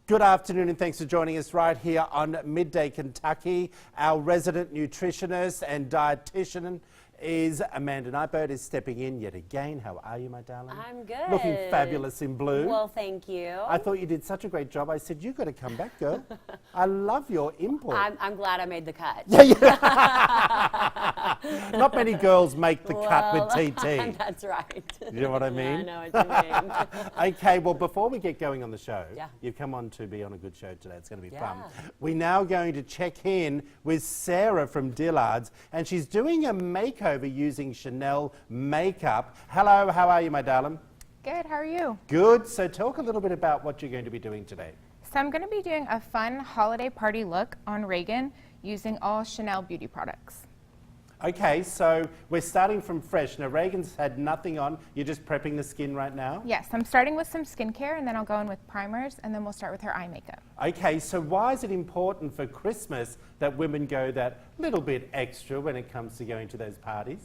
Good afternoon and thanks for joining us right here on Midday Kentucky. Our resident nutritionist and dietitian is Amanda Nightbird is stepping in yet again. How are you, my darling? I'm good. Looking fabulous in blue. Well, thank you. I thought you did such a great job. I said, you've got to come back, girl. I love your input. I'm glad I made the cut. Not many girls make the cut with TT. That's right. You know what I mean? Yeah, I know what you mean. Okay, well, before we get going on the show, Yeah. you've come on to be on a good show today. It's going to be Yeah. fun. We're now going to check in with Sarah from Dillard's, and she's doing a makeover using Chanel makeup. Hello, how are you, my darling? Good, how are you? Good. So talk a little bit about what you're going to be doing today. So I'm going to be doing a fun holiday party look on Reagan using all Chanel beauty products. Okay, so we're starting from fresh. Now, Reagan's had nothing on. You're just prepping the skin right now? Yes, I'm starting with some skincare and then I'll go in with primers and then we'll start with her eye makeup. Okay, so why is it important for Christmas that women go that little bit extra when it comes to going to those parties?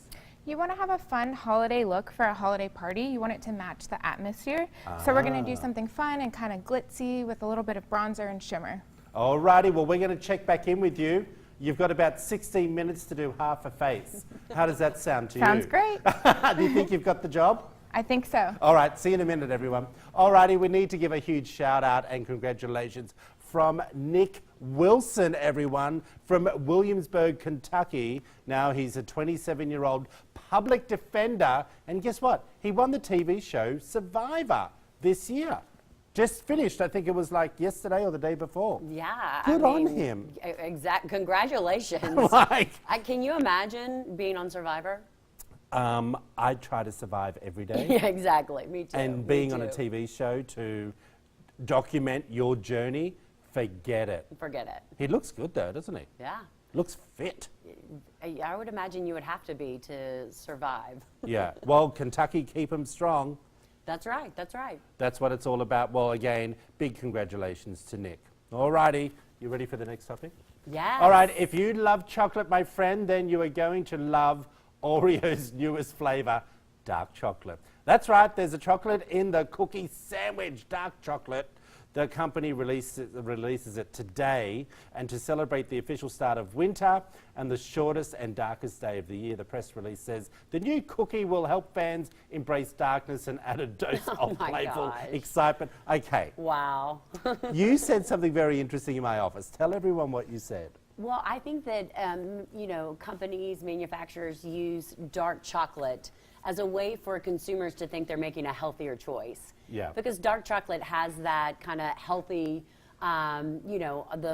You want to have a fun holiday look for a holiday party. You want it to match the atmosphere. So we're going to do something fun and kind of glitzy with a little bit of bronzer and shimmer. Alrighty, well, we're going to check back in with you. You've got about 16 minutes to do half a face. How does that sound to you? Sounds great. Do you think you've got the job? I think so. All right, see you in a minute, everyone. Alrighty, we need to give a huge shout out and congratulations from Nick Wilson, everyone, from Williamsburg, Kentucky. Now, he's a 27-year-old public defender, and guess what? He won the TV show Survivor this year. Just finished, I think it was like yesterday or the day before. Yeah. Good on him. Congratulations. Can you imagine being on Survivor? I try to survive every day. Yeah, exactly. Me too. And being on a TV show to document your journey, forget it. Forget it. He looks good though, doesn't he? Yeah. Looks fit. I would imagine you would have to be to survive. Yeah. Well, Kentucky, keep him strong. That's right. That's right. That's what it's all about. Well, again, big congratulations to Nick. All righty. You ready for the next topic? Yeah. All right. If you love chocolate, my friend, then you are going to love Oreo's newest flavor, dark chocolate. That's right. There's a chocolate in the cookie sandwich, dark chocolate. The company releases it today, and to celebrate the official start of winter and the shortest and darkest day of the year, the press release says the new cookie will help fans embrace darkness and add a dose of playful excitement. Okay. Wow. You said something very interesting in my office. Tell everyone what you said. Well, I think that, companies, manufacturers use dark chocolate as a way for consumers to think they're making a healthier choice. Yeah. Because dark chocolate has that kind of healthy, the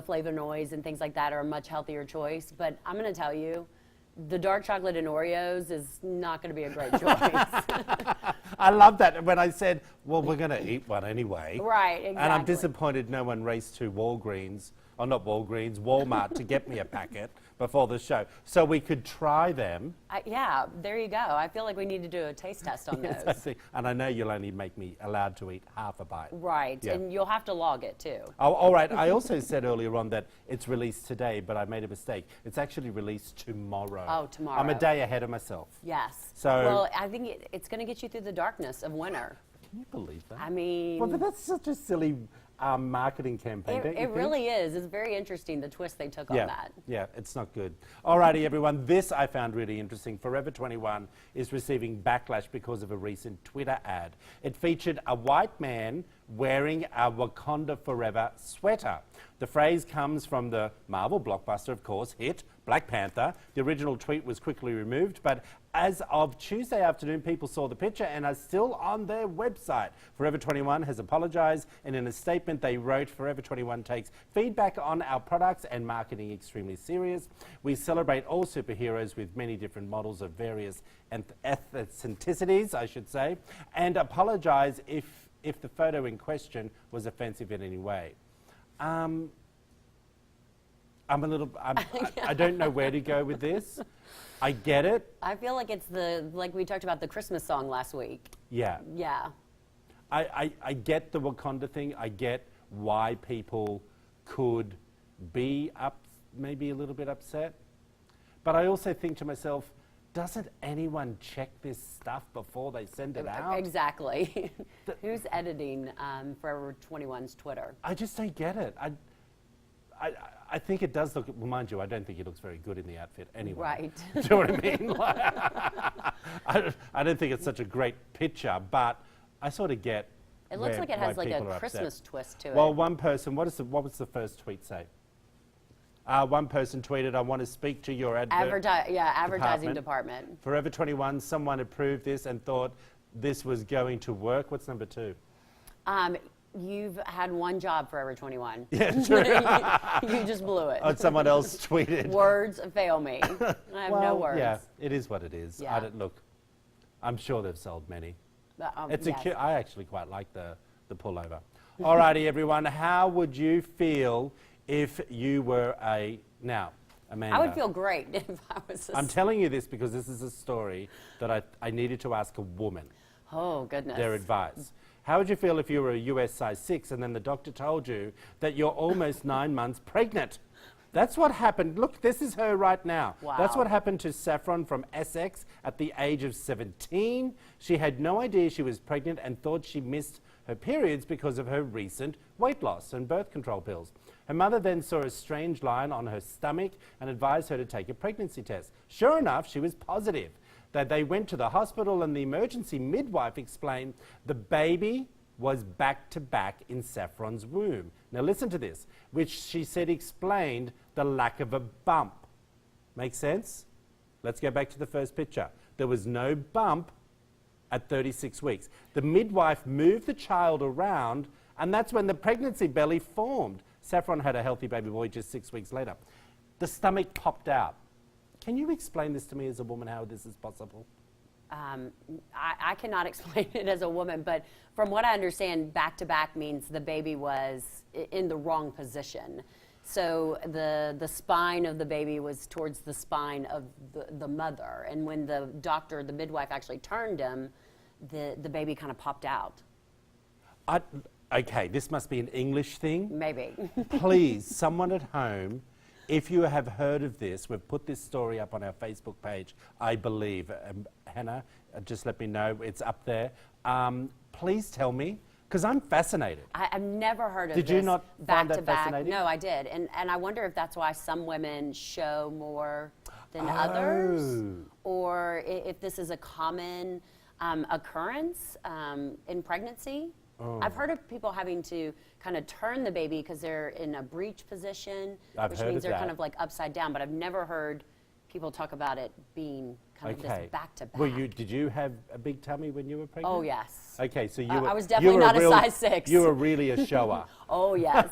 flavonoids and things like that are a much healthier choice. But I'm going to tell you, the dark chocolate in Oreos is not going to be a great choice. I love that. When I said, well, we're going to eat one anyway. Right, exactly. And I'm disappointed no one raced to Walmart to get me a packet before the show so we could try them. Yeah, there you go. I feel like we need to do a taste test on those. And I know you'll only make me allowed to eat half a bite. Right, yeah. And you'll have to log it too. Oh, all right. I also said earlier on that it's released today, but I made a mistake. It's actually released tomorrow. Oh, tomorrow. I'm a day ahead of myself. Yes. So, well, I think it's going to get you through the darkness of winter. Can you believe that? I mean... Well, but that's such a silly marketing campaign, don't you think? It really is. It's very interesting, the twist they took on that. Yeah, it's not good. Alrighty, everyone. This I found really interesting. Forever 21 is receiving backlash because of a recent Twitter ad. It featured a white man wearing a Wakanda Forever sweater. The phrase comes from the Marvel blockbuster, of course, hit Black Panther. The original tweet was quickly removed, but as of Tuesday afternoon, people saw the picture and are still on their website. Forever 21 has apologized, and in a statement they wrote, Forever 21 takes feedback on our products and marketing extremely serious. We celebrate all superheroes with many different models of various ethnicities, I should say, and apologize if the photo in question was offensive in any way. I don't know where to go with this. I get it. I feel like it's like we talked about the Christmas song last week. Yeah. Yeah. I get the Wakanda thing. I get why people could be maybe a little bit upset. But I also think to myself, doesn't anyone check this stuff before they send it out? Exactly. Who's editing Forever 21's Twitter? I just don't get it. I think it does look, well, mind you, I don't think he looks very good in the outfit anyway. Right. Do you know what I mean? I don't think it's such a great picture, but I sort of get. It looks like it has like a people are Christmas upset. twist to it. Well, one person, what was the first tweet say? One person tweeted, "I want to speak to your advertising department. Forever 21, someone approved this and thought this was going to work. What's number 2? You've had one job, Forever 21. Yeah, true. You just blew it. Oh, someone else tweeted. Words fail me. I have no words. Yeah, it is what it is. Yeah. I don't, look, I'm sure they've sold many. It's yes. I actually quite like the pullover. Alrighty, everyone. How would you feel if you were now, Amanda? I would feel great if I was I'm telling you this because this is a story that I needed to ask a woman. Oh, goodness. Their advice. How would you feel if you were a US size 6 and then the doctor told you that you're almost 9 months pregnant? That's what happened. Look, this is her right now. Wow. That's what happened to Saffron from Essex at the age of 17. She had no idea she was pregnant and thought she missed her periods because of her recent weight loss and birth control pills. Her mother then saw a strange line on her stomach and advised her to take a pregnancy test. Sure enough, she was positive. They went to the hospital and the emergency midwife explained the baby was back to back in Saffron's womb. Now listen to this, which she said explained the lack of a bump. Make sense? Let's go back to the first picture. There was no bump at 36 weeks. The midwife moved the child around and that's when the pregnancy belly formed. Saffron had a healthy baby boy just 6 weeks later. The stomach popped out. Can you explain this to me as a woman, how this is possible? I cannot explain it as a woman, but from what I understand, back-to-back means the baby was in the wrong position. So the spine of the baby was towards the spine of the mother. And when the doctor, the midwife actually turned him, the baby kind of popped out. Okay, this must be an English thing. Maybe. Please, someone at home, if you have heard of this, we've put this story up on our Facebook page, I believe. Hannah, just let me know. It's up there. Please tell me, because I'm fascinated. I've never heard of this. Did you not find that back-to-back. fascinating? No, I did. And I wonder if that's why some women show more than others, or if this is a common occurrence in pregnancy. I've heard of people having to kind of turn the baby because they're in a breech position, which means they're kind of like upside down, but I've never heard people talk about it being kind of this back-to-back. Did you have a big tummy when you were pregnant? Oh, yes. Okay, so you were... I was definitely not a size 6. You were really a shower. Oh, yes.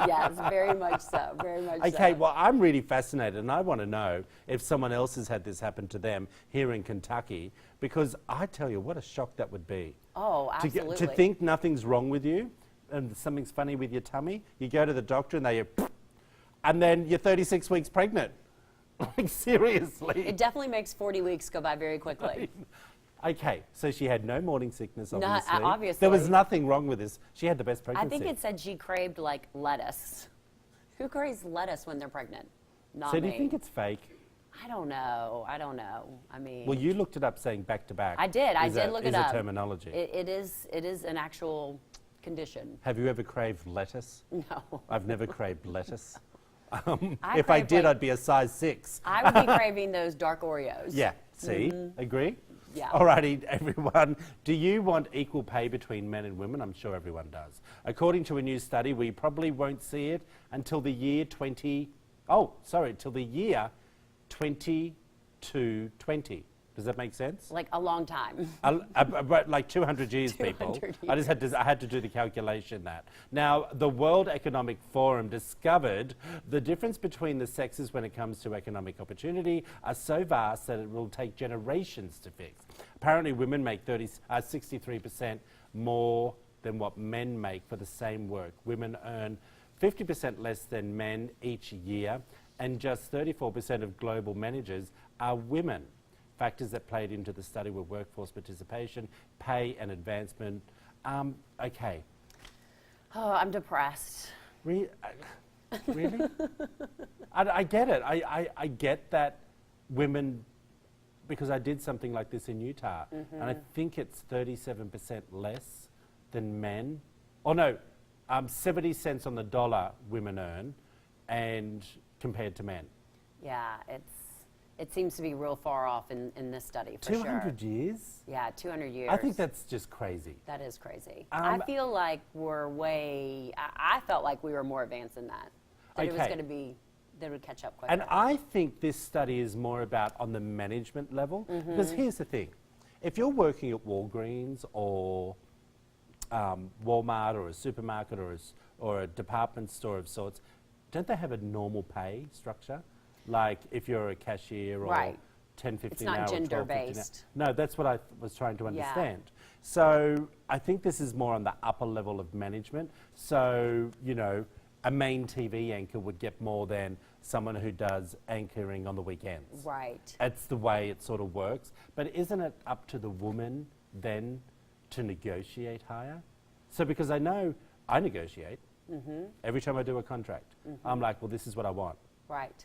Yes, very much so. Very much so. Okay, well, I'm really fascinated, and I want to know if someone else has had this happen to them here in Kentucky, because I tell you, what a shock that would be. Oh, absolutely. To think nothing's wrong with you and something's funny with your tummy, you go to the doctor and they go, and then you're 36 weeks pregnant. Like, seriously. It definitely makes 40 weeks go by very quickly. Okay, so she had no morning sickness, obviously. Obviously. There was nothing wrong with this. She had the best pregnancy. I think it said she craved, like, lettuce. Who craves lettuce when they're pregnant? Not me. So do you think it's fake? I don't know. I mean... Well, you looked it up saying back-to-back. I did. I did look it up. Is a terminology. It is an actual condition. Have you ever craved lettuce? No. I've never craved lettuce. I if I crave, did, like- I'd be a size 6. I would be craving those dark Oreos. Yeah, see? Agree? Yeah. Alrighty, everyone. Do you want equal pay between men and women? I'm sure everyone does. According to a new study, we probably won't see it until the year 2220. Does that make sense? Like a long time. Like 200 years, 200 people. years. I had to do the calculation that. Now, the World Economic Forum discovered the difference between the sexes when it comes to economic opportunity are so vast that it will take generations to fix. Apparently, women make 63% more than what men make for the same work. Women earn 50% less than men each year, and just 34% of global managers are women. Factors that played into the study were workforce participation, pay and advancement. Okay. Oh, I'm depressed. Really? I get it. I get that women because I did something like this in Utah, and I think it's 37% less than men. Oh no, 70 cents on the dollar women earn, and compared to men. Yeah, it seems to be real far off in this study, for 200 sure. years? Yeah, 200 years. I think that's just crazy. That is crazy. I feel like we're way, I felt like we were more advanced than that. That it was Okay. going to be, that would catch up quicker. And I think this study is more about on the management level, because here's the thing. If you're working at Walgreens or Walmart or a supermarket or a department store of sorts, don't they have a normal pay structure? Like if you're a cashier or Right. 10, 15 It's not hour, 12, 15 hour. gender-based. No, that's what I was trying to Yeah. understand. So I think this is more on the upper level of management. So, you know, a main TV anchor would get more than someone who does anchoring on the weekends. Right. That's the way it sort of works. But isn't it up to the woman then to negotiate higher? So because I know I negotiate every time I do a contract. I'm like, well, this is what I want. Right.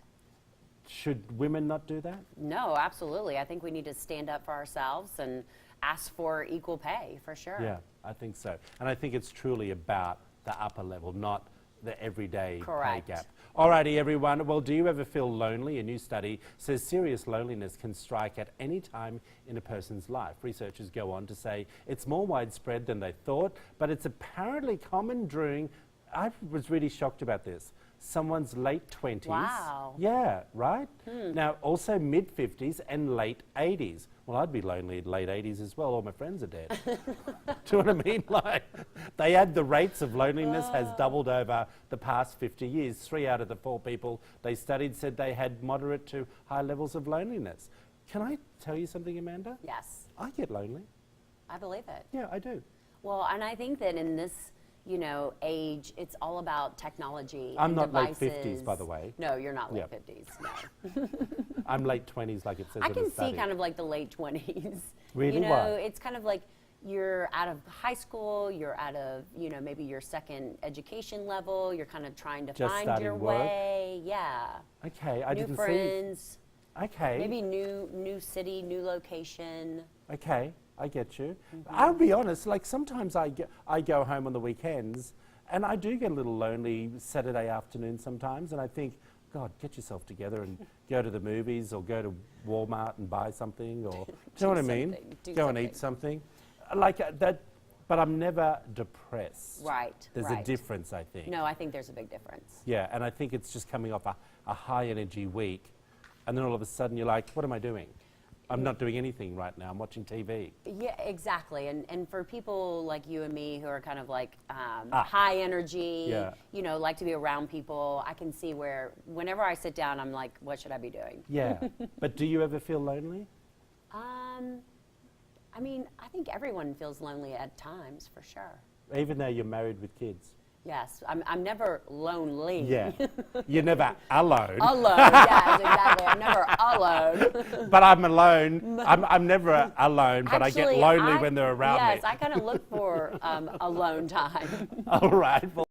Should women not do that? No, absolutely. I think we need to stand up for ourselves and ask for equal pay, for sure. Yeah, I think so. And I think it's truly about the upper level, not the everyday Correct. pay gap. Alrighty, everyone. Well, do you ever feel lonely? A new study says serious loneliness can strike at any time in a person's life. Researchers go on to say it's more widespread than they thought, but it's apparently common during, I was really shocked about this, someone's late 20s. Wow. Yeah, right? Now, also mid-50s and late 80s. Well, I'd be lonely in late 80s as well. All my friends are dead. Do you know what I mean? Like, they add the rates of loneliness has doubled over the past 50 years. 3 out of the 4 people they studied said they had moderate to high levels of loneliness. Can I tell you something, Amanda? Yes, I get lonely. I believe it. Yeah, I do. Well, and I think that in this, you know, age, it's all about technology. I'm and not late devices. 50s, by the way. No, you're not late Yep. 50s. No. I'm late 20s, like it says I in can the see study. kind of like the late 20s. Really? You know, Why? it's kind of like you're out of high school, you're out of, you know, maybe your second education level, you're kind of trying to Just find starting your work? way. Yeah. Okay, I New didn't friends, see. Okay. maybe new city, new location. Okay, I get you. I'll be honest, like sometimes I go home on the weekends and I do get a little lonely Saturday afternoon sometimes, and I think, God, get yourself together and go to the movies or go to Walmart and buy something, or do you know what I mean? something, do Go and eat something. Like that, but I'm never depressed. Right. There's right. a difference, I think. No, I think there's a big difference. Yeah, and I think it's just coming off a high energy week, and then all of a sudden you're like, what am I doing? I'm not doing anything right now. I'm watching TV. Yeah, exactly. And for people like you and me who are kind of like high energy, Yeah. you know, like to be around people, I can see where whenever I sit down, I'm like, what should I be doing? Yeah. But do you ever feel lonely? I mean, I think everyone feels lonely at times, for sure. Even though you're married with kids? Yes, I'm never lonely. Yeah. You're never alone. Alone, yes, exactly. I'm never alone. But I'm alone. I'm never alone, but I get Actually, lonely when they're around me. Yes, I kind of look for alone time. All right. Well,